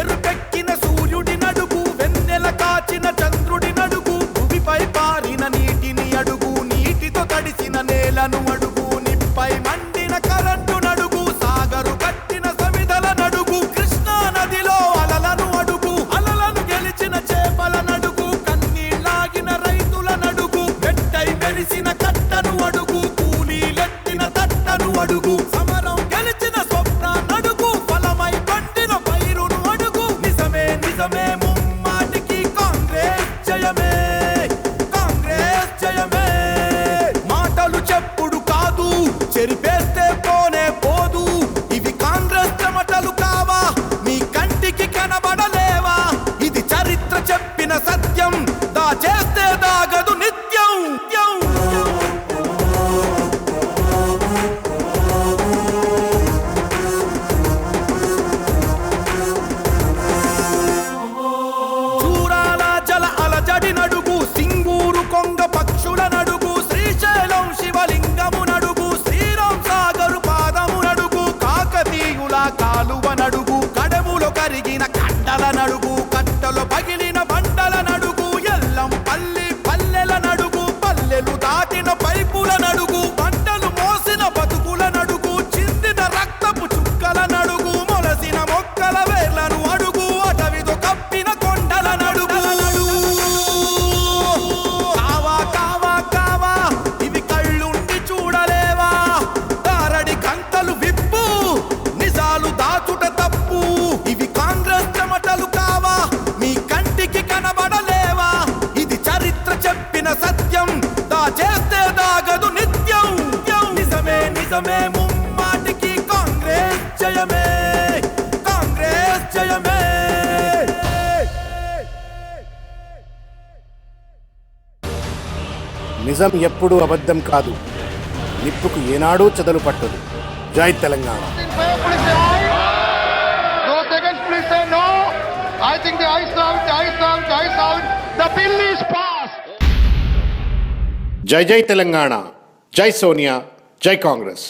ఎరుపెక్కిన సూర్యుడి నడుగు, వెన్నెల కాచిన చంద్రుడి నడుగు, భూమిపై పారిన నీటిని అడుగు, నీటితో తడిసిన నేలను అడుగు, నిప్పై మండిన కరెంటు నడుగు, సాగరు కట్టిన సమిధల నడుగు, కృష్ణా నదిలో అలలను అడుగు, అలలను గెలిచిన చేపల నడుగు, కన్నీళ్ళాగిన రైతుల నడుగు, వెట్టై మెరిసిన కట్టను అడుగు, కూలీలెత్తిన తట్టను అడుగు, సమరం గెలిచిన స్వప్న నడుగు, ఫలమై పండిన పైరును అడుగు, నిజమే నిజమే ముమ్మాటికి కాంగ్రెస్ జయమే, కాంగ్రెస్ జయమే. మాటలు చెప్పుడు కాదు, చెరిపేస్తే పోనే పోదు, ఇవి కాంగ్రెస్ చెమటలు కావా, మీ కంటికి కనబడలేవా, ఇది చరిత్ర చెప్పిన సత్యం, దాచేస్తే దాగదు నిత్యం. చూరాల జల అలజడి నడుగు, సింగూరు కొంగ పక్షుల నడుగు, శ్రీశైలం శివలింగము నడుగు, శ్రీరామ్ సాగరు పాదము నడుగు, కాకతీయుల కాలువ నడుగు, కడములో కరిగిన కండల నడుగు, కట్టలో పగిలిన బండల నడుగు, ఎల్లం పల్లి పల్లెల నడుగు, పల్లెలు దాటిన పైపుల నడుగు, పంటలు మోసిన బతుకుల నడుగు, చిందిన రక్తపు చుక్కల నడుగు, మొలసిన మొక్కల వేర్లను అడుగు, అటవితో కప్పిన కొండల నడుగు. కావా కావా కావా, ఇవి కళ్ళుండి చూడలేవా, దారడి కంకలు విప్పు, నిజాలు దాచుట తప్పు, ఇవి కాంగ్రెస్ చెమటలు కావా, మీ కంటికి కనబడలేవా, ఇది చరిత్ర చెప్పిన సత్యం, దాచేస్తే దాగదు నిత్యం. నిజమే నిజమే ముమ్మాటికి కాంగ్రెస్ జయమే, కాంగ్రెస్ జయమే. నిజం ఎప్పుడూ అబద్ధం కాదు, నిప్పుకు ఏనాడూ చెదలు పట్టదు. జై Telangana. Please say aye. No seconds, please say no. I think the ayes have it, ayes have it, ayes have it. The bill is passed. జై జై తెలంగాణ, జై సోనియా, జై కాంగ్రెస్.